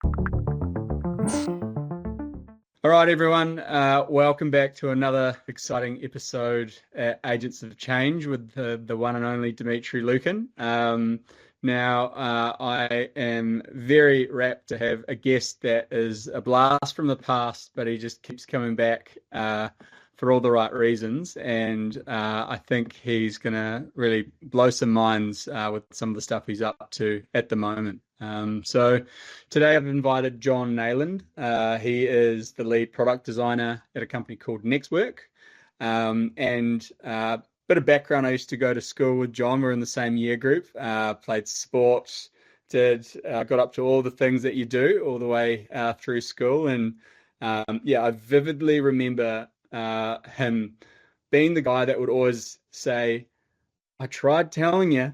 All right, everyone. Welcome back to another exciting episode at Agents of Change with the one and only Dmitry Loukine. I am very rapt to have a guest that is a blast from the past, but he just keeps coming back for all the right reasons. And I think he's going to really blow some minds with some of the stuff he's up to at the moment. So today I've invited Jon Neylon. He is the lead product designer at a company called NextWork. Bit of background, I used to go to school with Jon. We're in the same year group, played sports, got up to all the things that you do all the way through school. And I vividly remember him being the guy that would always say, I tried telling you,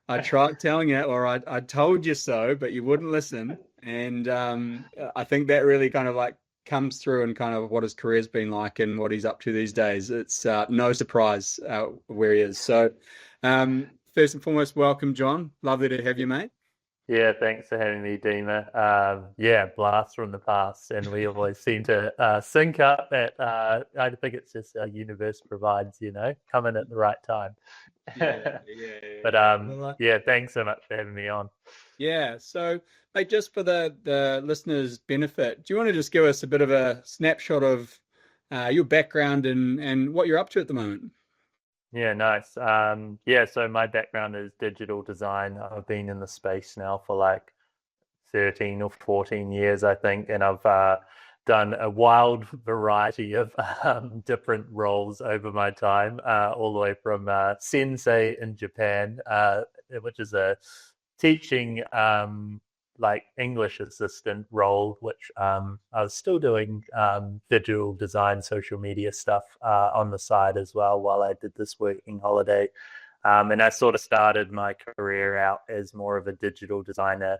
or I told you so, but you wouldn't listen. And I think that really kind of like comes through and kind of what his career's been like and what he's up to these days. It's no surprise where he is. So first and foremost, welcome, Jon. Lovely to have you, mate. Yeah, thanks for having me, Dima. Blast from the past, and we always seem to sync up at, I think it's just our universe provides, coming at the right time. Yeah. But thanks so much for having me on. Yeah, so like just for the listeners' benefit, do you want to just give us a bit of a snapshot of your background and what you're up to at the moment? Yeah, nice. So my background is digital design. I've been in the space now for like 13 or 14 years, I think, and I've done a wild variety of different roles over my time, all the way from sensei in Japan, which is a teaching like English assistant role, which I was still doing digital design, social media stuff on the side as well while I did this working holiday. And I sort of started my career out as more of a digital designer,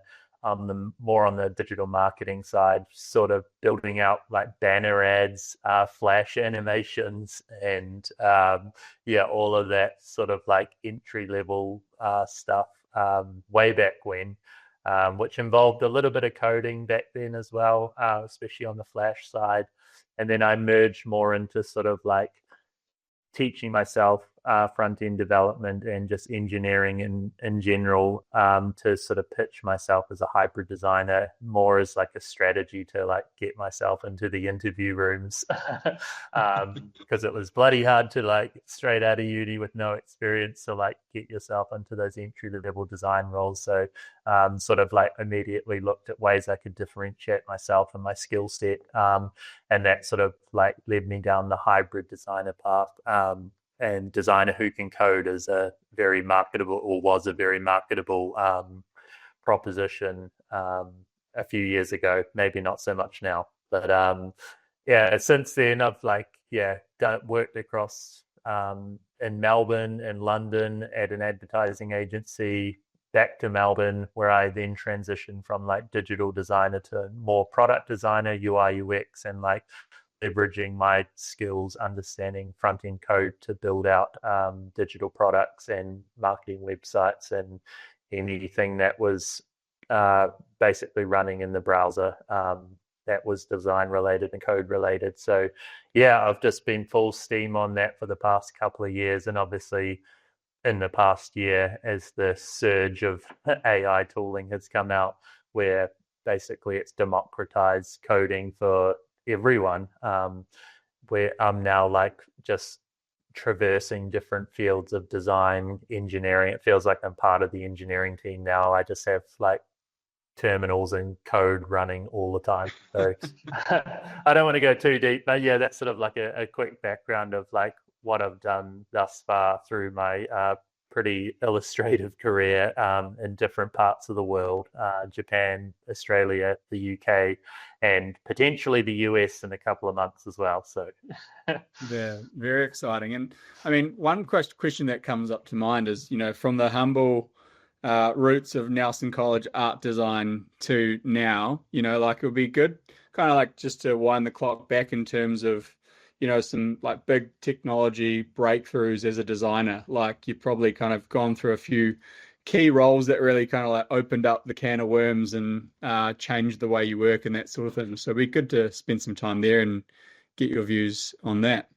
more on the digital marketing side, sort of building out like banner ads, flash animations, and all of that sort of like entry level stuff way back when. Which involved a little bit of coding back then as well, especially on the Flash side. And then I merged more into sort of like teaching myself front-end development and just engineering in general, to sort of pitch myself as a hybrid designer, more as like a strategy to like get myself into the interview rooms, because it was bloody hard to like straight out of uni with no experience to like get yourself into those entry-level design roles. So sort of like immediately looked at ways I could differentiate myself and my skill set, and that sort of like led me down the hybrid designer path. And designer who can code is a very marketable, or was a very marketable proposition a few years ago. Maybe not so much now, but since then I've worked across in Melbourne and London at an advertising agency, back to Melbourne, where I then transitioned from like digital designer to more product designer, UI UX, and like leveraging my skills, understanding front-end code to build out digital products and marketing websites and anything that was basically running in the browser that was design related and code related. So I've just been full steam on that for the past couple of years, and obviously in the past year, as the surge of AI tooling has come out, where basically it's democratized coding for everyone, where I'm now like just traversing different fields of design, engineering. It feels like I'm part of the engineering team now. I just have like terminals and code running all the time. So I don't want to go too deep, but that's sort of like a quick background of like what I've done thus far through my pretty illustrative career in different parts of the world, Japan, Australia, the UK, and potentially the US in a couple of months as well. So yeah, very exciting. And I mean, one question that comes up to mind is, from the humble roots of Nelson College art design to now, like it would be good kind of like just to wind the clock back in terms of some like big technology breakthroughs as a designer. Like you've probably kind of gone through a few key roles that really kind of like opened up the can of worms and changed the way you work and that sort of thing. So it'd be good to spend some time there and get your views on that.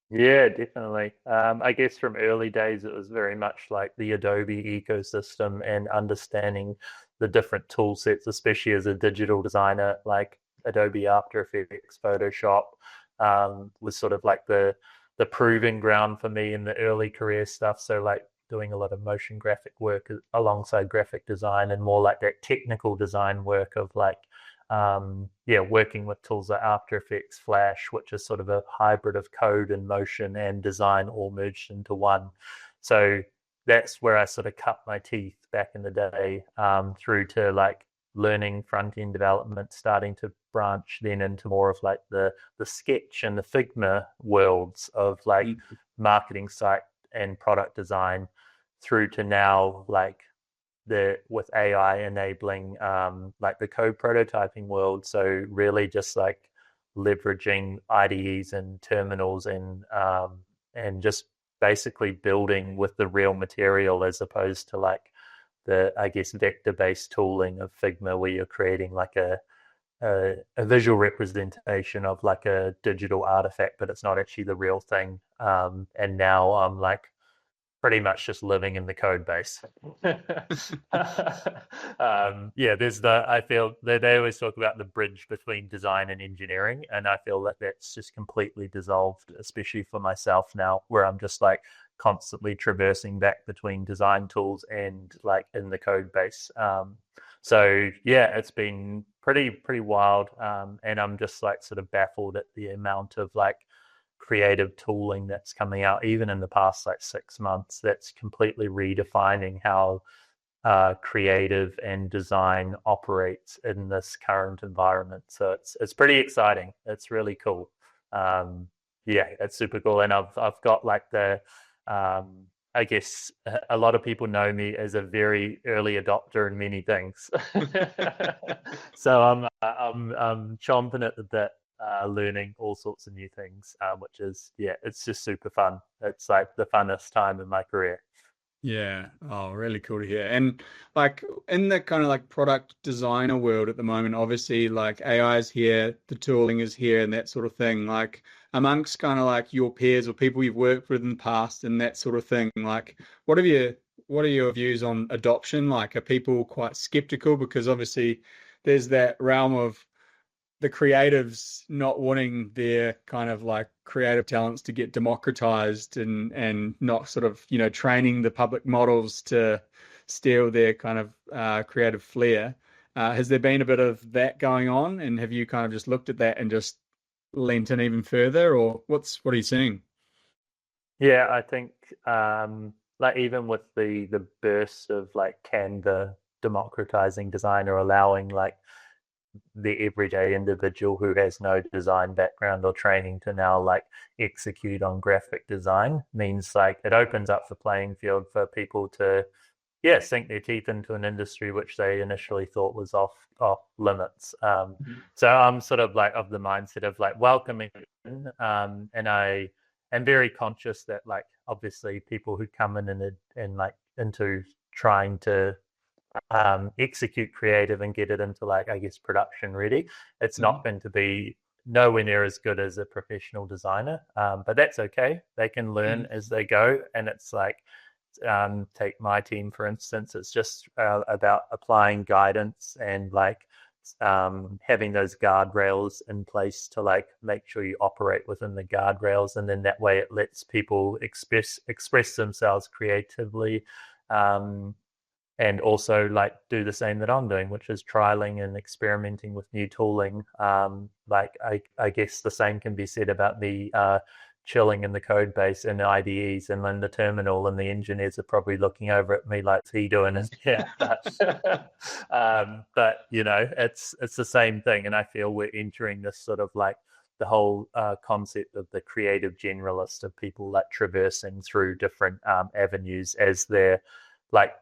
Yeah, definitely. I guess from early days, it was very much like the Adobe ecosystem and understanding the different tool sets, especially as a digital designer, like Adobe After Effects, Photoshop, was sort of like the proving ground for me in the early career stuff. So like doing a lot of motion graphic work alongside graphic design and more like that technical design work of like yeah, working with tools like After Effects, Flash, which is sort of a hybrid of code and motion and design all merged into one. So that's where I sort of cut my teeth back in the day, through to like learning front end development, starting to branch then into more of like the sketch and the Figma worlds of like Mm. marketing site and product design, through to now like the with AI enabling like the code prototyping world. So really just like leveraging IDEs and terminals and just basically building with the real material as opposed to like the I guess vector based tooling of Figma where you're creating like a visual representation of like a digital artifact, but it's not actually the real thing. And now I'm like pretty much just living in the code base. Yeah, there's I feel they always talk about the bridge between design and engineering, and I feel that that's just completely dissolved, especially for myself now, where I'm just like constantly traversing back between design tools and like in the code base. So yeah, it's been pretty wild, and I'm just like sort of baffled at the amount of like creative tooling that's coming out even in the past like 6 months that's completely redefining how creative and design operates in this current environment. So it's pretty exciting. It's really cool. um, yeah, it's super cool. And I've got like the I guess a lot of people know me as a very early adopter in many things. So I'm chomping at the bit, learning all sorts of new things, which is, yeah, it's just super fun. It's like the funnest time in my career. Yeah. Oh, really cool to hear. And like in the kind of like product designer world at the moment, obviously like AI is here, the tooling is here and that sort of thing. Like amongst kind of like your peers or people you've worked with in the past and that sort of thing, like what have you what are your views on adoption? Like are people quite skeptical? Because obviously there's that realm of the creatives not wanting their kind of like creative talents to get democratized and not sort of training the public models to steal their kind of creative flair. Has there been a bit of that going on, and have you kind of just looked at that and just leant in even further, or what are you seeing? Yeah, I think like even with the burst of like Canva democratizing design or allowing like the everyday individual who has no design background or training to now like execute on graphic design means like it opens up the playing field for people to, yeah, sink their teeth into an industry which they initially thought was off limits. So I'm sort of like of the mindset of like welcoming in, and I am very conscious that like obviously people who come in and like into trying to execute creative and get it into like I guess production ready, it's Mhm. not going to be nowhere near as good as a professional designer, but that's okay. They can learn Mhm. as they go, and it's like take my team for instance. It's just about applying guidance and like having those guardrails in place to like make sure you operate within the guardrails, and then that way it lets people express themselves creatively, um, and also like do the same that I'm doing, which is trialing and experimenting with new tooling. Like I guess the same can be said about the chilling in the code base and IDEs and then the terminal, and the engineers are probably looking over at me like, "Is he doing it?" Yeah, but it's the same thing, and I feel we're entering this sort of like the whole concept of the creative generalist, of people like traversing through different avenues as they're like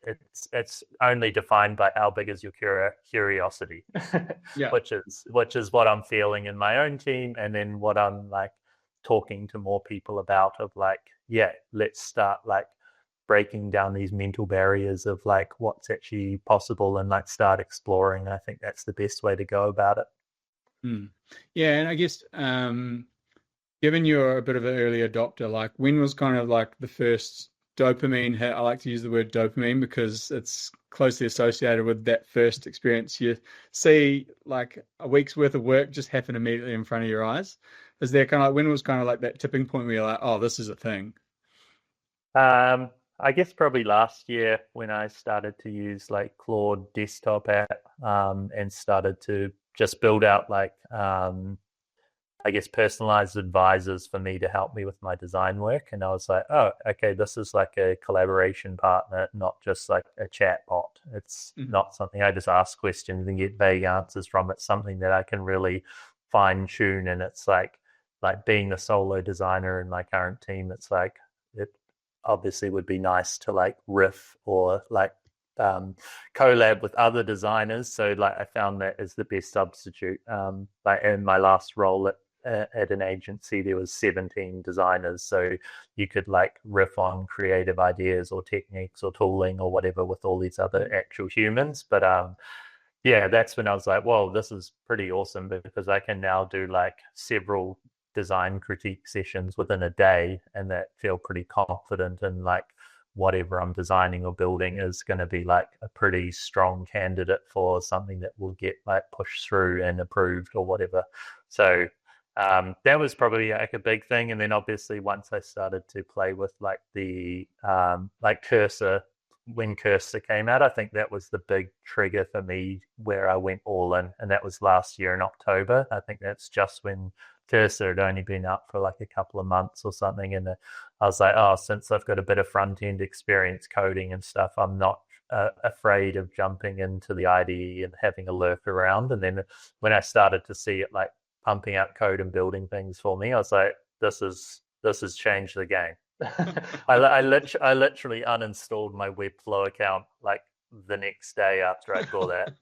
it's only defined by how big is your curiosity, Yeah. which is what I'm feeling in my own team, and then what I'm like talking to more people about of like, yeah, let's start like breaking down these mental barriers of like what's actually possible and like start exploring. I think that's the best way to go about it. Yeah, and I guess given you're a bit of an early adopter, like when was kind of like the first dopamine hit? I like to use the word dopamine because it's closely associated with that first experience. You see like a week's worth of work just happen immediately in front of your eyes. Is there kind of like when was kind of like that tipping point where you're like, oh, this is a thing? I guess probably last year when I started to use like Claude desktop app and started to just build out like I guess personalized advisors for me to help me with my design work. And I was like, oh, okay, this is like a collaboration partner, not just like a chat bot. It's not something I just ask questions and get vague answers from. It's something that I can really fine tune. And it's like being the solo designer in my current team, it's like it obviously would be nice to like riff or like collab with other designers. So like I found that is the best substitute. Like in my last role at an agency, there was 17 designers, so you could like riff on creative ideas or techniques or tooling or whatever with all these other actual humans. But yeah, that's when I was like, whoa, this is pretty awesome because I can now do like several design critique sessions within a day and that feel pretty confident and like whatever I'm designing or building is going to be like a pretty strong candidate for something that will get like pushed through and approved or whatever. So that was probably like a big thing. And then obviously once I started to play with like the like Cursor, when Cursor came out, I think that was the big trigger for me where I went all in. And that was last year in October. I think that's just when Cursor had only been out for like a couple of months or something. And I was like, oh, since I've got a bit of front end experience coding and stuff, I'm not afraid of jumping into the IDE and having a lurk around. And then when I started to see it like pumping out code and building things for me, I was like, this has changed the game. I literally uninstalled my Webflow account like the next day after I saw that.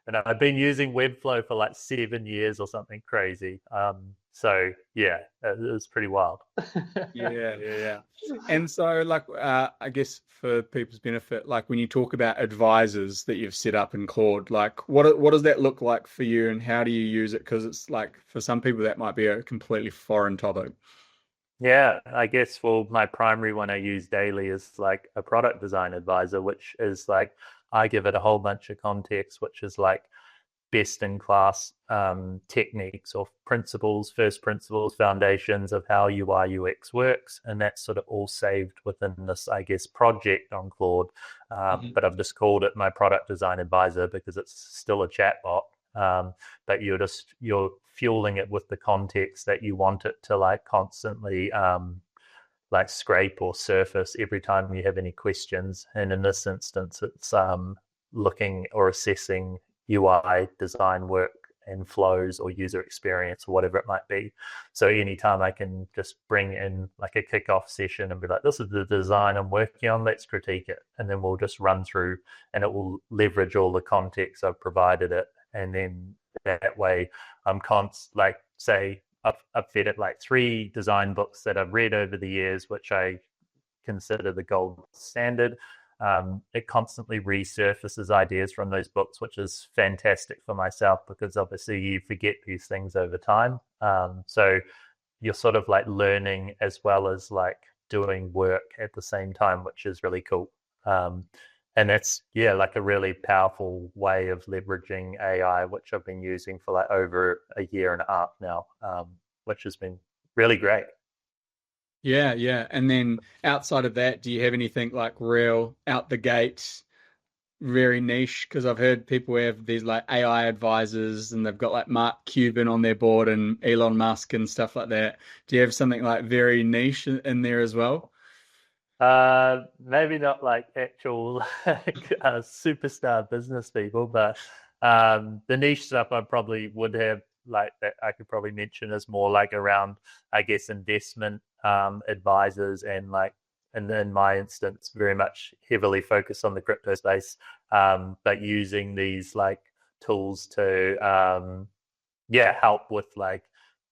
And I've been using Webflow for like 7 years or something crazy. So yeah, it was pretty wild. Yeah. And so, like, I guess for people's benefit, like when you talk about advisors that you've set up in Claude, like what does that look like for you, and how do you use it? Because it's like for some people that might be a completely foreign topic. Yeah, I guess for my primary one I use daily is like a product design advisor, which is like I give it a whole bunch of context, which is like best in class techniques or principles, first principles, foundations of how UI UX works. And that's sort of all saved within this, I guess, project on Claude. But I've just called it my product design advisor because it's still a chatbot. But you're fueling it with the context that you want it to like constantly like scrape or surface every time you have any questions. And in this instance, it's looking or assessing UI design work and flows or user experience or whatever it might be. So anytime I can just bring in like a kickoff session and be like, this is the design I'm working on, let's critique it. And then we'll just run through and it will leverage all the context I've provided it. And then that way I'm like say I've fed it like 3 design books that I've read over the years, which I consider the gold standard. It constantly resurfaces ideas from those books, which is fantastic for myself because obviously you forget these things over time. So you're sort of like learning as well as like doing work at the same time, which is really cool. And that's, yeah, like a really powerful way of leveraging AI, which I've been using for like over a year and a half now, which has been really great. Yeah. And then outside of that, do you have anything like real out the gates, very niche? Because I've heard people have these like AI advisors and they've got like Mark Cuban on their board and Elon Musk and stuff like that. Do you have something like very niche in there as well? Maybe not like actual superstar business people, but the niche stuff I probably would have like that I could probably mention is more like around, I guess, investment advisors and like, and in my instance, very much heavily focused on the crypto space, but using these like tools to yeah help with like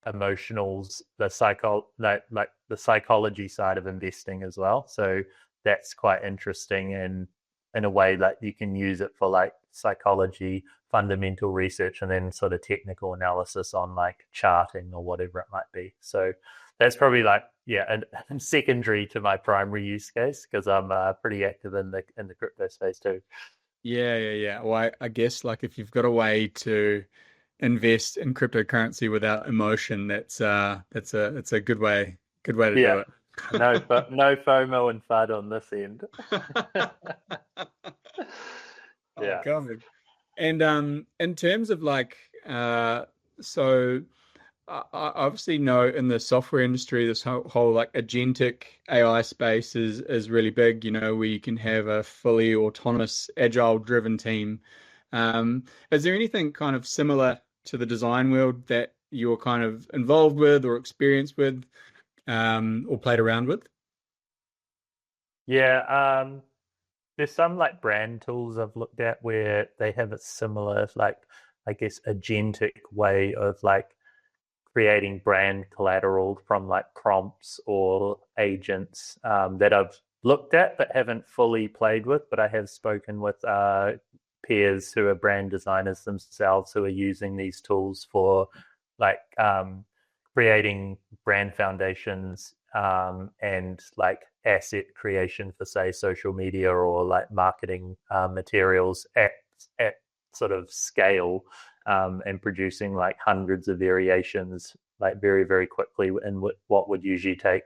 emotionals, the psycho like the psychology side of investing as well. So that's quite interesting, and in a way that you can use it for like psychology, fundamental research, and then sort of technical analysis on like charting or whatever it might be. So that's probably like, yeah, and secondary to my primary use case, because I'm pretty active in the crypto space too. Yeah. Well, I guess like if you've got a way to invest in cryptocurrency without emotion, that's a good way to Yeah, do it. no FOMO and FUD on this end. Oh, Yeah. God. And in terms of like so I obviously know in the software industry this whole like agentic AI space is really big, you know, where you can have a fully autonomous, agile driven team. Is there anything kind of similar to the design world that you're kind of involved with or experienced with, or played around with? Yeah, there's some like brand tools I've looked at where they have a similar, like, I guess, agentic way of like creating brand collateral from like prompts or agents, that I've looked at but haven't fully played with. But I have spoken with peers who are brand designers themselves who are using these tools for like creating brand foundations, and like asset creation for, say, social media or like marketing materials at sort of scale, and producing like hundreds of variations like very, very quickly in what would usually take,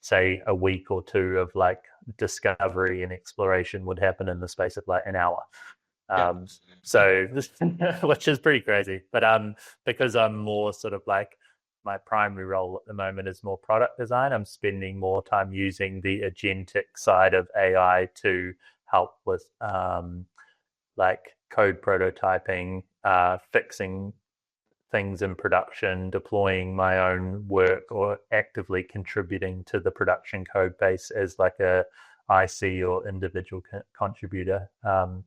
say, a week or two of like discovery and exploration would happen in the space of like an hour. Yeah. So which is pretty crazy. But because I'm more sort of like, my primary role at the moment is more product design, I'm spending more time using the agentic side of AI to help with like code prototyping, fixing things in production, deploying my own work, or actively contributing to the production code base as like a IC or individual contributor,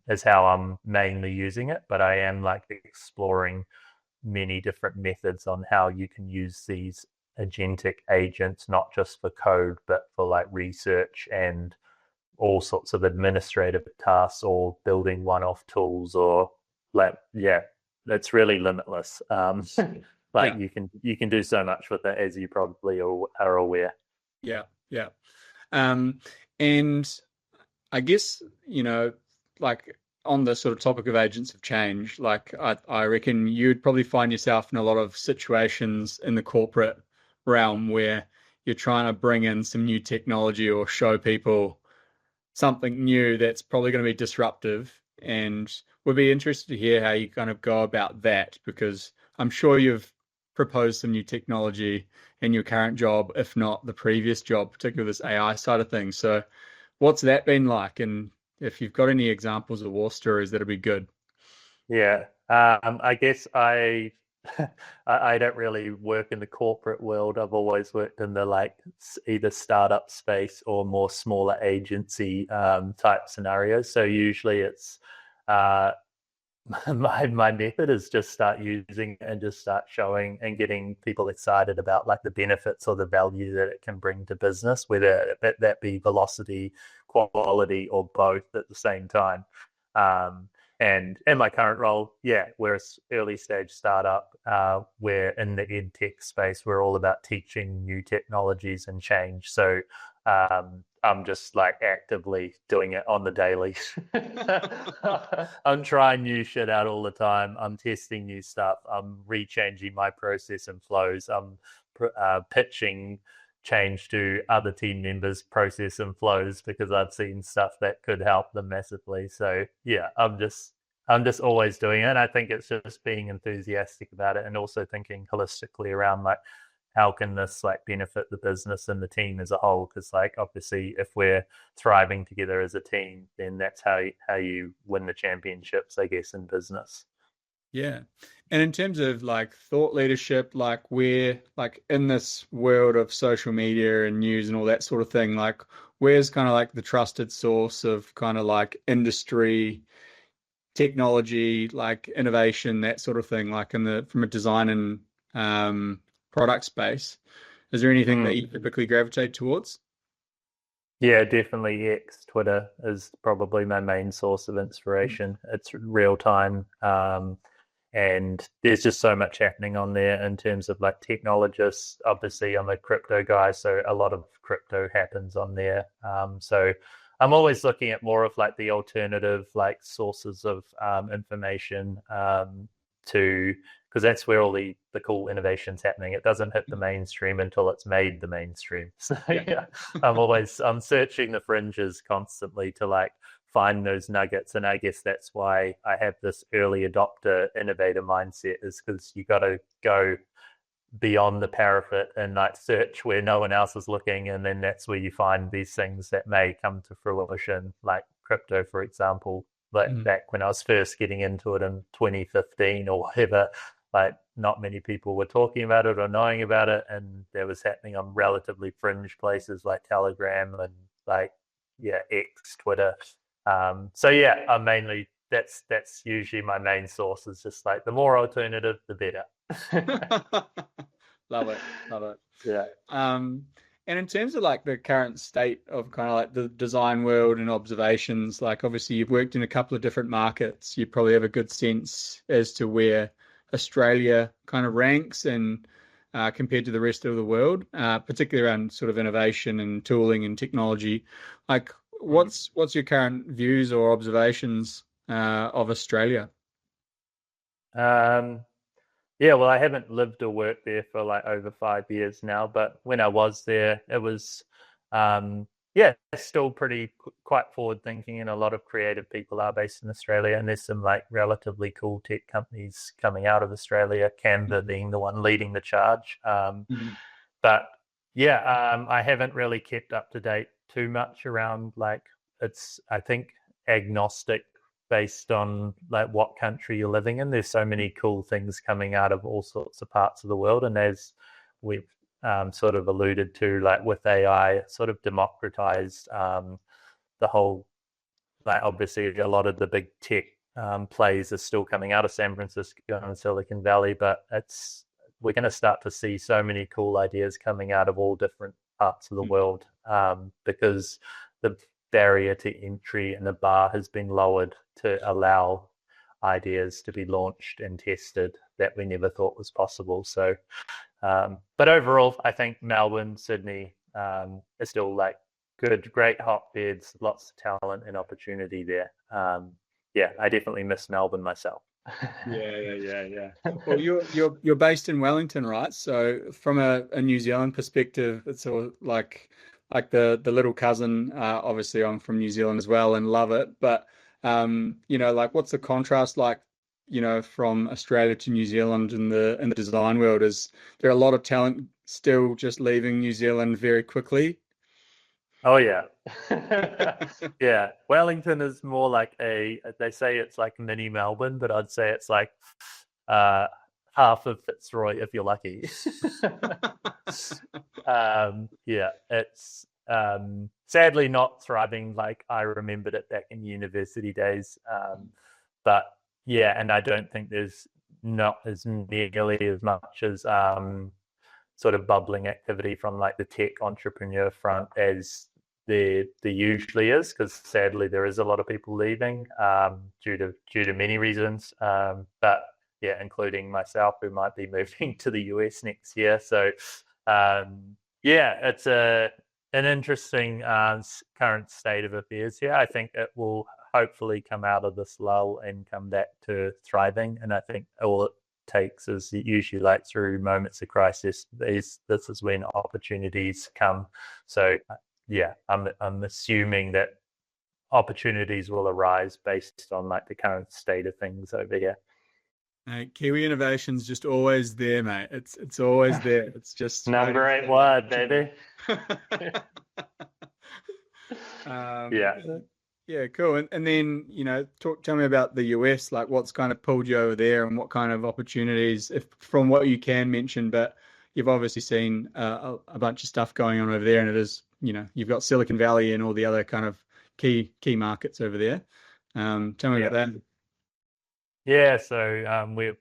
is how I'm mainly using it. But I am like exploring many different methods on how you can use these agentic agents, not just for code, but for like research and all sorts of administrative tasks, or building one-off tools, or like, yeah, it's really limitless. Like Yeah. you can do so much with it, as you probably are aware. Yeah. Um, and I guess, you know, like on the sort of topic of agents of change, like I reckon you'd probably find yourself in a lot of situations in the corporate realm where you're trying to bring in some new technology or show people something new that's probably going to be disruptive. And would be interested to hear how you kind of go about that, because I'm sure you've proposed some new technology in your current job, if not the previous job, particularly this AI side of things. So what's that been like? And if you've got any examples of war stories, that'd be good. Yeah, I guess I don't really work in the corporate world. I've always worked in the like either startup space or more smaller agency type scenarios. So usually it's uh, my method is just start using it and just start showing and getting people excited about like the benefits or the value that it can bring to business, whether that be velocity, quality, or both at the same time. Um, and in my current role, yeah, we're an early stage startup. We're in the ed tech space. We're all about teaching new technologies and change. So I'm just like actively doing it on the daily. I'm trying new shit out all the time. I'm testing new stuff. I'm rechanging my process and flows. I'm pitching change to other team members' process and flows because I've seen stuff that could help them massively. So yeah, I'm just always doing it. And I think it's just being enthusiastic about it, and also thinking holistically around like, how can this like benefit the business and the team as a whole? Because like obviously if we're thriving together as a team, then that's how you win the championships, I guess, in business. Yeah. And in terms of like thought leadership, like we're like in this world of social media and news and all that sort of thing, like where's kind of like the trusted source of kind of like industry, technology, like innovation, that sort of thing, like in the from a design and product space. Is there anything that Mm. you typically gravitate towards? Yeah, definitely X. Twitter is probably my main source of inspiration. It's real time. And there's just so much happening on there in terms of like technologists. Obviously, I'm a crypto guy, so a lot of crypto happens on there. So I'm always looking at more of like the alternative like sources of information to because that's where all the cool innovation's happening. It doesn't hit the mainstream until it's made the mainstream. So Yeah. yeah, I'm searching the fringes constantly to like find those nuggets. And I guess that's why I have this early adopter innovator mindset, is because you got to go beyond the parapet and like search where no one else is looking, and then that's where you find these things that may come to fruition, like crypto, for example. Like Mm. back when I was first getting into it in 2015 or whatever, like not many people were talking about it or knowing about it, and that was happening on relatively fringe places like Telegram and like yeah, X, Twitter. So yeah, I mainly that's usually my main source, is just like the more alternative, the better. Love it. Love it. Yeah. Um, and in terms of like the current state of kind of like the design world and observations, like obviously you've worked in a couple of different markets. You probably have a good sense as to where Australia kind of ranks and compared to the rest of the world, particularly around sort of innovation and tooling and technology. Like, what's your current views or observations of Australia? Um, yeah, well, I haven't lived or worked there for like over 5 years now, but when I was there, it was, yeah, it's still pretty quite forward thinking, and a lot of creative people are based in Australia, and there's some like relatively cool tech companies coming out of Australia, Canva being the one leading the charge. Mhm. But yeah, I haven't really kept up to date too much around like it's, I think, agnostic based on like what country you're living in. There's so many cool things coming out of all sorts of parts of the world, and as we've sort of alluded to, like with AI, sort of democratized the whole. Like obviously, a lot of the big tech plays are still coming out of San Francisco and Silicon Valley, but it's we're going to start to see so many cool ideas coming out of all different parts of the world because the barrier to entry and the bar has been lowered to allow ideas to be launched and tested that we never thought was possible. So, but overall, I think Melbourne, Sydney is still like good, great hotbeds, lots of talent and opportunity there. Yeah, I definitely miss Melbourne myself. Yeah. Well, you're based in Wellington, right? So from a New Zealand perspective, it's all like the little cousin. Obviously, I'm from New Zealand as well and love it. But like what's the contrast like, from Australia to New Zealand in the design world? Is there a lot of talent still just leaving New Zealand very quickly? Oh yeah. Yeah. Wellington is more like they say it's like mini Melbourne, but I'd say it's like uh half of Fitzroy if you're lucky. Yeah, it's sadly not thriving like I remembered it back in university days. But yeah, and I don't think there's not as nearly as much as sort of bubbling activity from like the tech entrepreneur front as there usually is, because sadly there is a lot of people leaving due to many reasons. But yeah, including myself, who might be moving to the US next year. So yeah, it's an interesting current state of affairs here. I think it will hopefully come out of this lull and come back to thriving. And I think all it takes is usually like through moments of crisis. This is when opportunities come. So yeah, I'm assuming that opportunities will arise based on like the current state of things over here. Kiwi innovation's just always there, mate. It's always there. It's just Number waiting eight for the word, baby. opportunity. Um, Yeah. yeah, cool. And then, tell me about the US, like what's kind of pulled you over there and what kind of opportunities, if from what you can mention, but you've obviously seen a bunch of stuff going on over there, and it is, you've got Silicon Valley and all the other kind of key markets over there. Tell me about Yeah. that. Yeah, so we're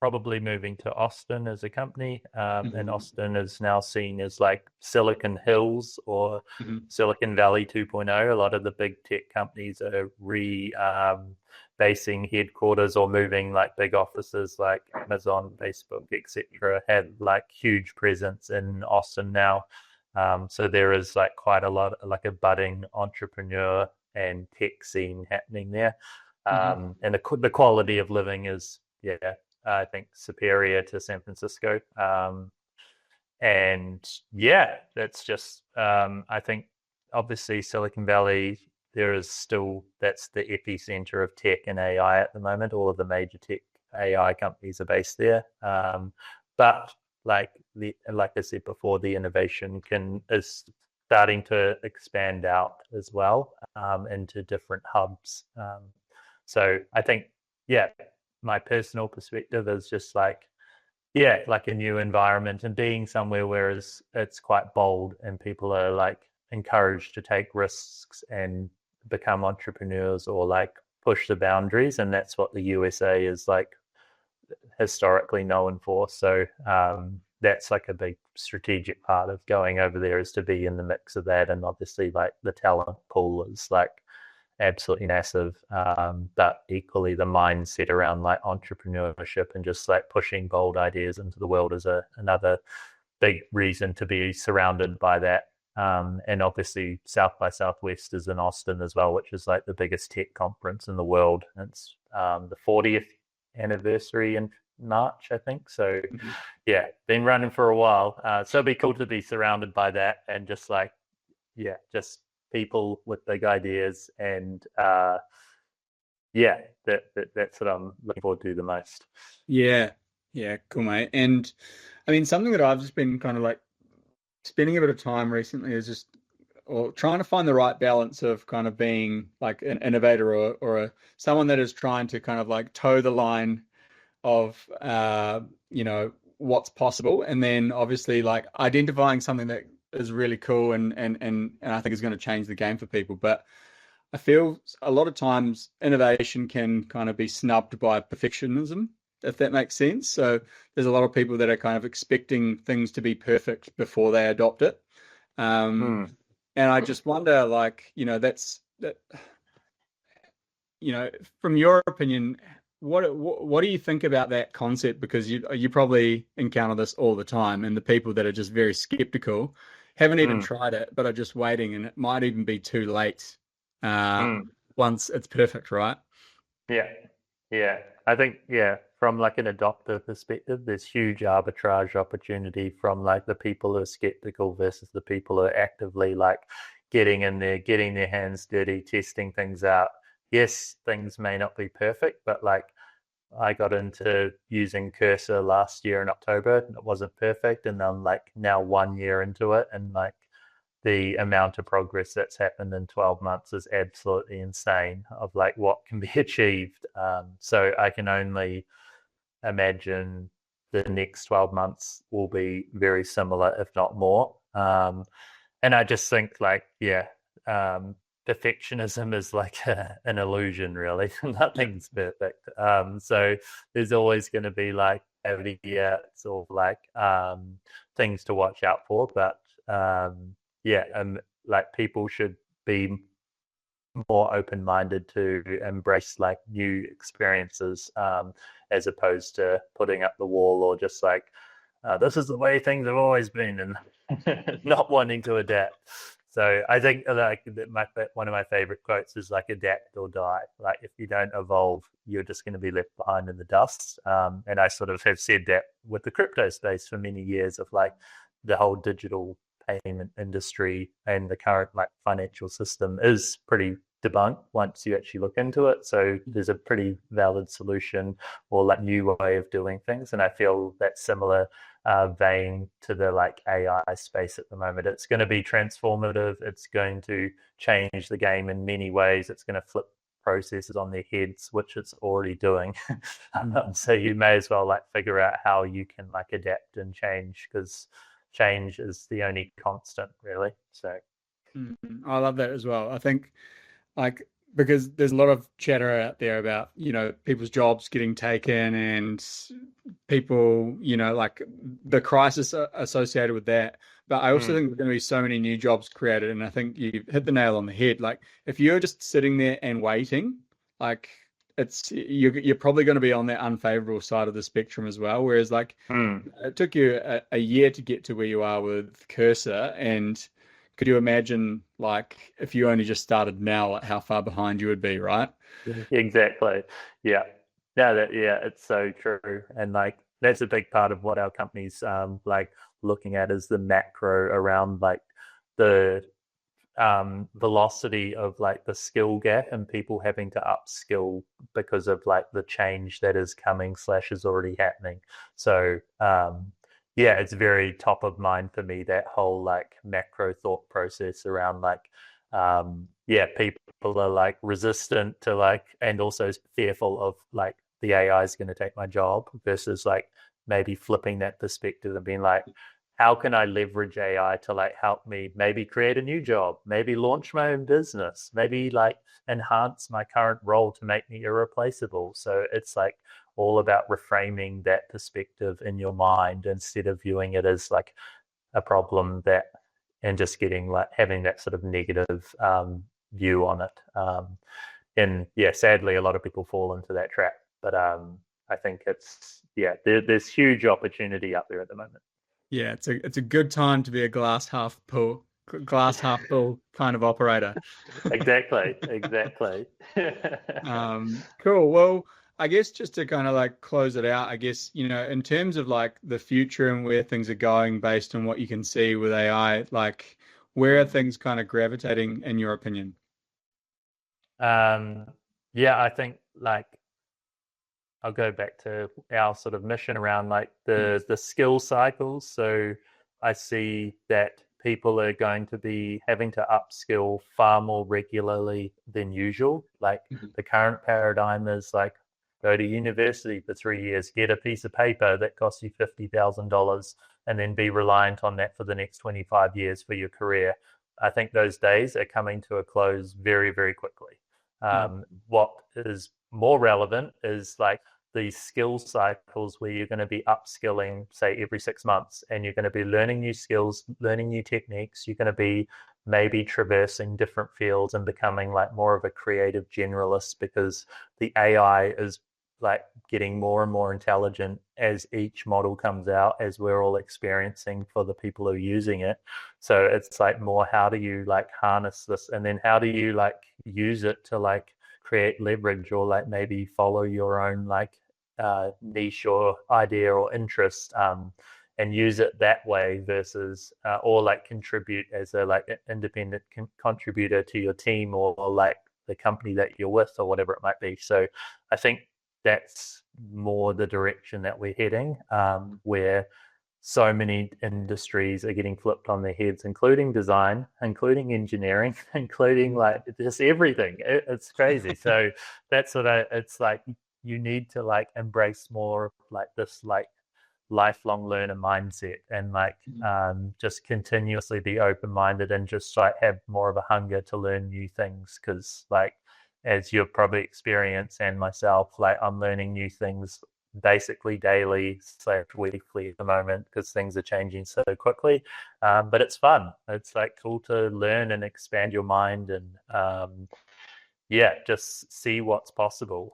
probably moving to Austin as a company. And Austin is now seen as like Silicon Hills or Silicon Valley 2.0. A lot of the big tech companies are basing headquarters or moving like big offices like Amazon, Facebook, etc. have like huge presence in Austin now. So there is like quite a lot, like a budding entrepreneur and tech scene happening there. And the quality of living is, I think, superior to San Francisco. And yeah, that's just, I think, obviously Silicon Valley, there is still, that's the epicenter of tech and AI at the moment. All of the major tech AI companies are based there. But like I said before, the innovation is starting to expand out as well into different hubs. So I think, my personal perspective is just like, like a new environment and being somewhere where it's quite bold and people are like encouraged to take risks and become entrepreneurs or like push the boundaries. And that's what the USA is like historically known for. So that's like a big strategic part of going over there, is to be in the mix of that. And obviously like the talent pool is like absolutely massive, but equally the mindset around like entrepreneurship and just like pushing bold ideas into the world is another big reason to be surrounded by that. And obviously South by Southwest is in Austin as well, which is like the biggest tech conference in the world. It's the 40th anniversary in March, I think. So been running for a while. So it'd be cool to be surrounded by that and just like, just people with big ideas. And that's what I'm looking forward to the most. Yeah, cool, mate. And I mean, something that I've just been kind of like spending a bit of time recently is just or trying to find the right balance of kind of being like an innovator or someone that is trying to kind of like toe the line of what's possible, and then obviously like identifying something that is really cool and I think is going to change the game for people. But I feel a lot of times innovation can kind of be snubbed by perfectionism, if that makes sense. So there's a lot of people that are kind of expecting things to be perfect before they adopt it. And I just wonder, like, from your opinion, what do you think about that concept? Because you probably encounter this all the time, and the people that are just very skeptical haven't even tried it, but are just waiting, and it might even be too late once it's perfect, right? Yeah. I think, from like an adopter perspective, there's huge arbitrage opportunity from like the people who are skeptical versus the people who are actively like getting in there, getting their hands dirty, testing things out. Yes, things may not be perfect, but like I got into using Cursor last year in October and it wasn't perfect. And I'm like now 1 year into it, and like the amount of progress that's happened in 12 months is absolutely insane of like what can be achieved. So I can only imagine the next 12 months will be very similar, if not more. And I just think like, perfectionism is like an illusion, really. Nothing's perfect. So there's always going to be like caveats or like things to watch out for. But like people should be more open-minded to embrace like new experiences, as opposed to putting up the wall or just like this is the way things have always been, and not wanting to adapt. So I think like one of my favorite quotes is like adapt or die. Like if you don't evolve, you're just going to be left behind in the dust. And I sort of have said that with the crypto space for many years, of like the whole digital payment industry and the current like financial system is pretty debunked once you actually look into it. So there's a pretty valid solution or like new way of doing things. And I feel that's similar vein to the like AI space at the moment. It's going to be transformative. It's going to change the game in many ways. It's going to flip processes on their heads, which it's already doing. So you may as well like figure out how you can like adapt and change, because change is the only constant, really. So I love that as well. I think like because there's a lot of chatter out there about, people's jobs getting taken and people, like the crisis associated with that. But I also Mm, think there's going to be so many new jobs created. And I think you hit the nail on the head. Like if you're just sitting there and waiting, like you're probably going to be on the unfavorable side of the spectrum as well. Whereas like mm. it took you a year to get to where you are with Cursor, and could you imagine like if you only just started now, like how far behind you would be, right? Exactly. Yeah. No, yeah, it's so true. And like that's a big part of what our company's like looking at is the macro around like the velocity of like the skill gap and people having to upskill because of like the change that is coming slash is already happening. So yeah, it's very top of mind for me, that whole like macro thought process around like yeah, people are like resistant to like and also fearful of like the AI is going to take my job versus like maybe flipping that perspective and being like, how can I leverage AI to like help me maybe create a new job, maybe launch my own business, maybe like enhance my current role to make me irreplaceable. So it's like all about reframing that perspective in your mind instead of viewing it as like a problem that and just getting like having that sort of negative view on it. And yeah, sadly, a lot of people fall into that trap. But I think it's yeah, there's huge opportunity out there at the moment. Yeah, it's a good time to be a glass half full kind of operator. Exactly, exactly. Cool. Well, I guess just to kind of like close it out, I guess, in terms of like the future and where things are going based on what you can see with AI, like where are things kind of gravitating in your opinion? um, yeah, I think like I'll go back to our sort of mission around like Mm, the skill cycles. So I see that people are going to be having to upskill far more regularly than usual. Like mhm, the current paradigm is like go to university for 3 years, get a piece of paper that costs you $50,000, and then be reliant on that for the next 25 years for your career. I think those days are coming to a close very, very quickly. mm, What is more relevant is like these skill cycles where you're going to be upskilling, say, every 6 months, and you're going to be learning new skills, learning new techniques. You're going to be maybe traversing different fields and becoming like more of a creative generalist because the AI is like getting more and more intelligent as each model comes out, as we're all experiencing for the people who are using it. So it's like more how do you like harness this, and then how do you like use it to like create leverage or like maybe follow your own like niche or idea or interest, and use it that way versus or like contribute as a like independent contributor to your team or like the company that you're with or whatever it might be. So I think that's more the direction that we're heading, where so many industries are getting flipped on their heads, including design, including engineering, including mm. like just everything. It's crazy. So that's what it's like. You need to like embrace more like this like lifelong learner mindset and like just continuously be open minded and just like have more of a hunger to learn new things because like as you've probably experienced and myself, like I'm learning new things basically daily slash weekly at the moment because things are changing so quickly. But it's fun. It's like cool to learn and expand your mind and yeah, just see what's possible.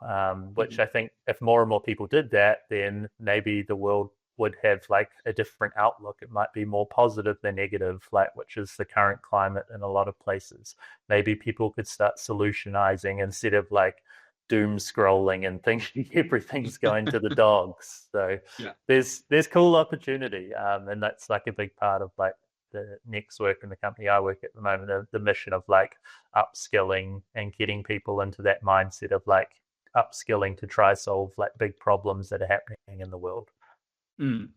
Which Mm. I think if more and more people did that, then maybe the world would have like a different outlook. It might be more positive than negative, like which is the current climate in a lot of places. Maybe people could start solutionizing instead of like doom scrolling and thinking everything's going to the dogs. So Yeah. there's cool opportunity, and that's like a big part of like the NextWork and the company I work at the moment, the mission of like upskilling and getting people into that mindset of like upskilling to try solve like big problems that are happening in the world. Mm.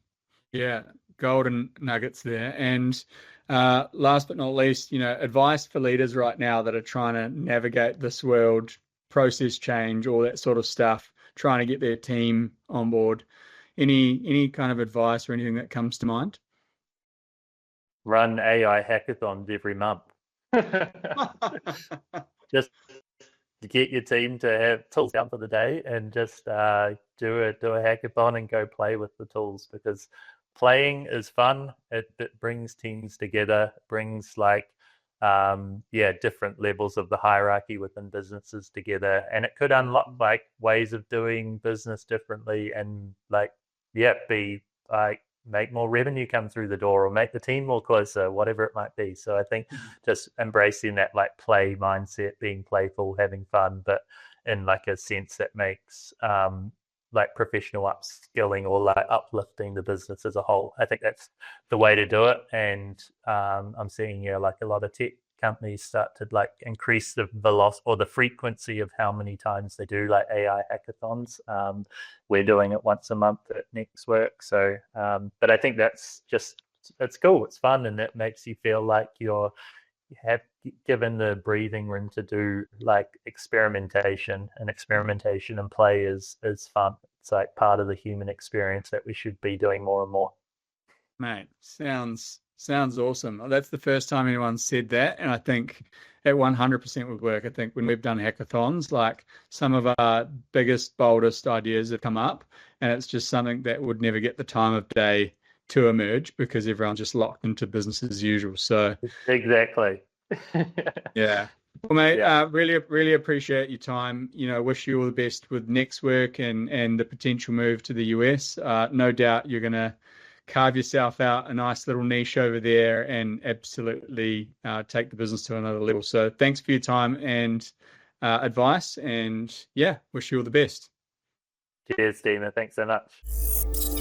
Yeah, golden nuggets there. And last but not least, advice for leaders right now that are trying to navigate this world, process change, all that sort of stuff, trying to get their team on board. Any kind of advice or anything that comes to mind? Run AI hackathons every month. just get your team to have tools down for the day and just do a hackathon and go play with the tools, because playing is fun. It brings teams together, brings different levels of the hierarchy within businesses together, and it could unlock like ways of doing business differently, and be like make more revenue come through the door, or make the team more closer, whatever it might be. So I think just embracing that like play mindset, being playful, having fun, but in like a sense that makes like professional upskilling or like uplifting the business as a whole. I think that's the way to do it. And I'm seeing like a lot of tech companies start to like increase the velocity or the frequency of how many times they do like AI hackathons. We're doing it once a month at NextWork. So, but I think that's just, it's cool. It's fun, and it makes you feel like you have given the breathing room to do like experimentation, and experimentation and play is fun. It's like part of the human experience that we should be doing more and more. Mate, sounds awesome. That's the first time anyone said that, and I think it 100% would work. I think when we've done hackathons, like some of our biggest, boldest ideas have come up, and it's just something that would never get the time of day to emerge because everyone's just locked into business as usual. So exactly. yeah. Well, mate, yeah. Really appreciate your time. Wish you all the best with NextWork and the potential move to the US. No doubt you're going to carve yourself out a nice little niche over there and absolutely take the business to another level. So thanks for your time and advice. And yeah, wish you all the best. Cheers, Dima. Thanks so much.